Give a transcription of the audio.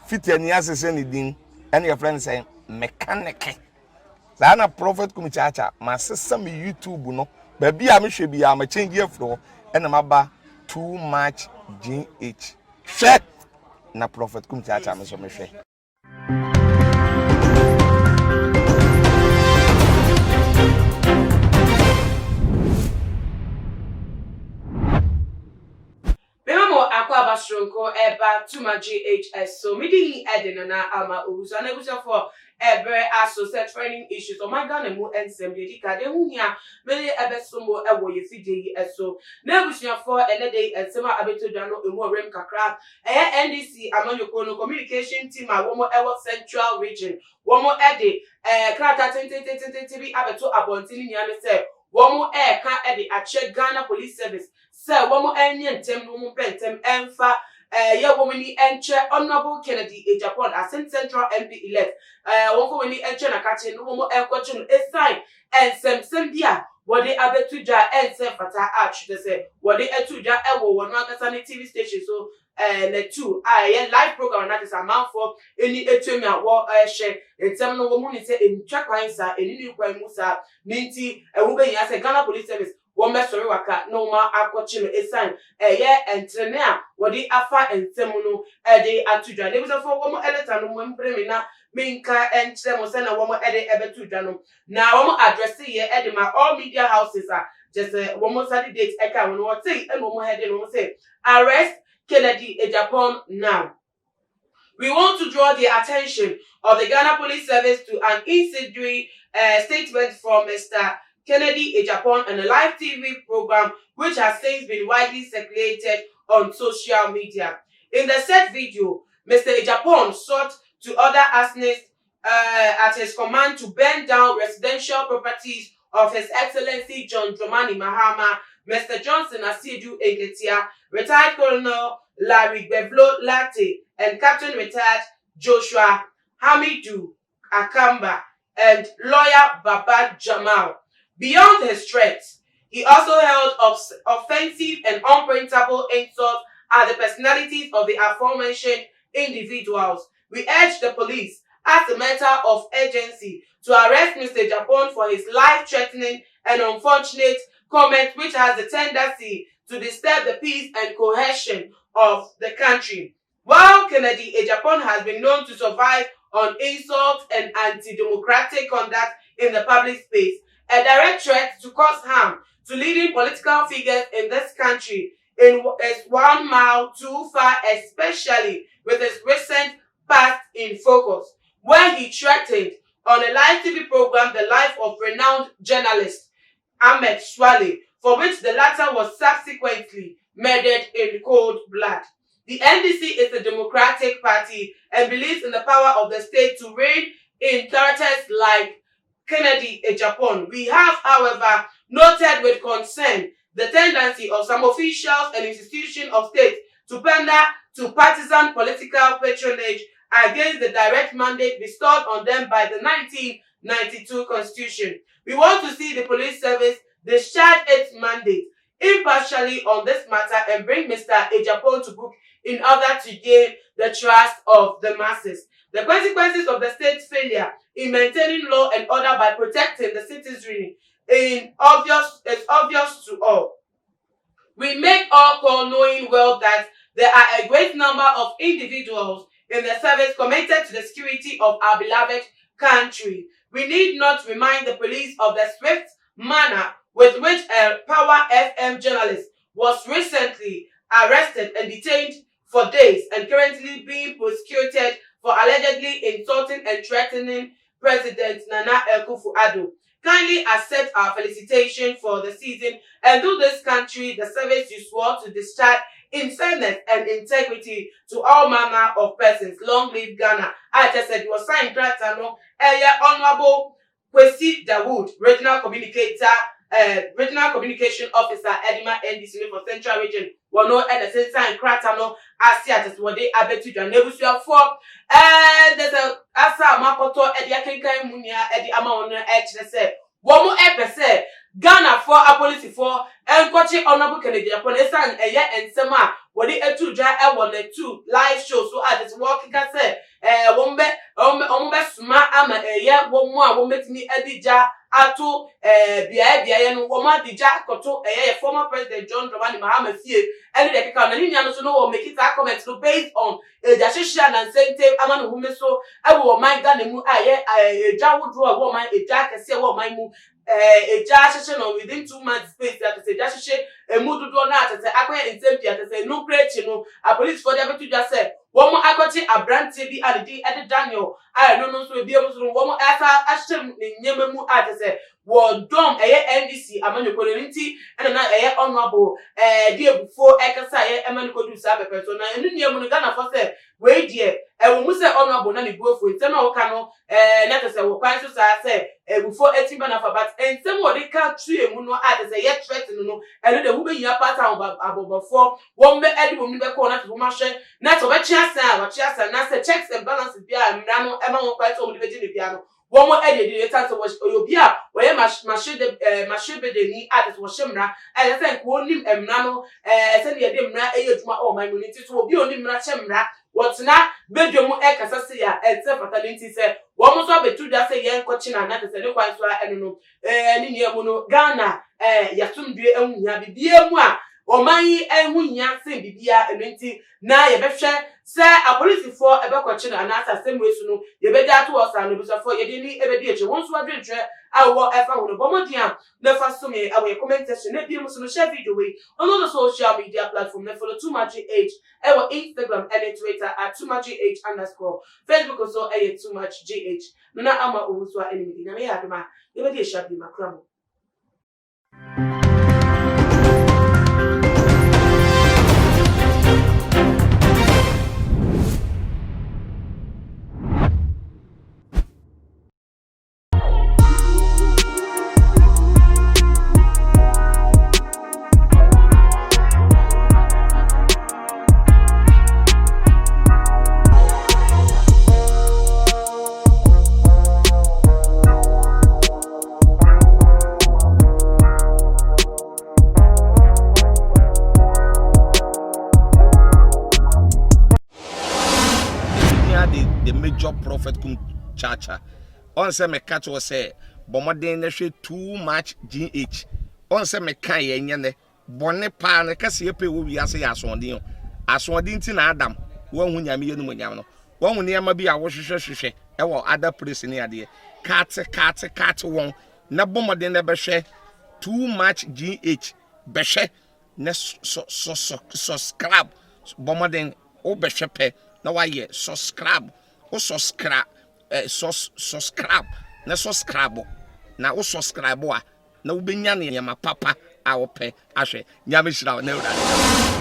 fit any assassin din and your friend saying mechanic. Sana prophet kumichacha my sister me YouTube no baby am hwe bi am change afro and maba too much GH. Share na prophet kumichacha me so me hwe. Shronko eba tuma GHS so midi edin na ama uzo na ebuso for ebe associate training issues o magana mu ensem de dika de hu hia mele ebe somo ewo ye fide eso na ebuso for enede ensema abeto dano emu orem kakra NDC amanyoko no communication team a womo ewo central region womo ede krata bi abeto abontini nya ne se womo ka ede ache Ghana Police Service say womo enye ntem no mu pentem enfa ye womani enche Honorable Kennedy Ejapon as Central MP elect wonko woni enche na kache no womo enkoche no esign ensem bia wode abetuja ense fata arch they say wode etuja ewo wono akasa ne TV station so na two ye live program na this amount for any etwemi awo she ntem no womo ni say entwa kwan sa eni ni kwan mu sa ninti ewu be nya say Ghana Police Service wombe sori waka no ma akwachi no esan ye entrene a wodi afa ensemu no de atudwa ne biso fo womo eleta no mo mpremi na minka entre mo se na womo ede ebetudwa no na womo address ye ede ma all media houses a just womo study date eka wono what say and womo head no say arrest Kennedy Ejapon now. We want to draw the attention of the Ghana Police Service to an incendiary statement from Mr. Kennedy Ejapon on a live TV program which has since been widely circulated on social media. In the said video, Mr. Ejapon sought to order arsonists at his command to burn down residential properties of His Excellency John Dramani Mahama, Mr. Johnson Asidu Engetia, retired Colonel Larry Bevlo Latte, and Captain retired Joshua Hamidu Akamba, and lawyer Baba Jamal. Beyond his threats, he also held offensive and unprintable insults at the personalities of the aforementioned individuals. We urge the police, as a matter of urgency, to arrest Mr. Ejapon for his life-threatening and unfortunate comment which has the tendency to disturb the peace and cohesion of the country. While Kennedy Ejapon has been known to survive on insults and anti-democratic conduct in the public space, a direct threat to cause harm to leading political figures in this country is 1 mile too far, especially with his recent past in focus, when he threatened on a live TV program the life of renowned journalist Ahmed Swale, for which the latter was subsequently murdered in cold blood. The NDC is a democratic party and believes in the power of the state to rein in characters like Kennedy Ejapon. We have, however, noted with concern the tendency of some officials and institutions of state to pander to partisan political patronage against the direct mandate bestowed on them by the 1992 Constitution. We want to see the police service discharge its mandate impartially on this matter and bring Mr. Ejapon to book in order to gain the trust of the masses. The consequences of the state's failure in maintaining law and order by protecting the citizenry is obvious to all. We make all call knowing well that there are a great number of individuals in the service committed to the security of our beloved country. We need not remind the police of the swift manner with which a Power FM journalist was recently arrested and detained for days and currently being prosecuted for allegedly insulting and threatening President Nana Akufo-Addo. Kindly accept our felicitation for the season and do this country the service you swore to discharge in fairness and integrity to all manner of persons. Long live Ghana. I just said you were signed Honorable Kwesi Dawood, Regional Communication Officer, Edima NDC for Central Region. Wano at the same time, Kratano, Asia, just what they abetu to nebusia for. And there's a Asa Makoto, Edia Kenkai Munia, Edi Amaona, Edge, they say, Womo Epe say, Ghana for a policy for, and Kochi Honorable Kennedy upon a son, a year and summer, what they etu dry, I want the two live shows, so I just walking, I say, mu a wo metimi edija ato bia no wo ma dija koto former president John Dramani Mahama fie any de keka na nya no so no wo make it a comment no based on eja hihia na sente ama no hume so e wo man ga na mu eja wodro a wo man eja kese wo man mu eja hihia no within 2 months space that say eja hihia emududo na atete akwa intempi atete no preach no a police for the betu just say wo mo akoti abrante bi adedi Daniel no so ebi so wo mo asa ahyem nyema mu atete wo dom NDC amanyoko nti na honorable diebufo ekasa emaniko du sa pepe so na enu niemu no Ghana for say we die wo mu say honorable na ne buofo ntem na wo ka no na tese wo kwan so sa say bufo etimba na fa but ntem wo de ka tue mu no atese threat no enu de wo be yin apata abobofo wo mbe edi wo mu be ko na to ma hwe na to be chiasa na say checks and balances bia mra no ema wo kwan so wo de be di bia no wo mo ededi eta so obi a wo ye mashebe de ni atese wo hemra say ko nim emra no say de de mra eyeduma o man ni tito obi onim mra hemra wotna bedwemu ekasa se ya etse fatality say wo mo so betu da say yen kochina na tese de kwan so enu no ni niemu no Ghana yatumdue enwunya bibie mu a oman enwunya se bibia enenti na ye behwe se a police for ebekochina na asase mwesu no ye be da to osa no bisa for ye di ni ebedi eche won so adwetwe awo efa hono bomodian na fa so me awo comment section na bi mu so no share video we on all the social media platform na follow Too Much H ewo Instagram and Twitter at @TooMuchGH_, Facebook also Too Much GH na ama owuswa enemy na me ya doma ye be di share bi makramo. The major prophet kum chacha on say me catch was say bomoden na hwe Too Much GH on say me kan ye nyene bone pa na kase epe wo wi ase ya asodin ti na Adam wo hu nyame ye no nyam no wo hu ne ma bi a wo hwehwehwehwe e wo other place ni ade kat won na bomoden na be hwe Too Much GH be hwe na subscribe bomoden o be hwe pe na wa ye subscribe o subscribe na subscribe na o subscribe a na wo benya ne yama papa a wo pe ahwe nyame hira na ewura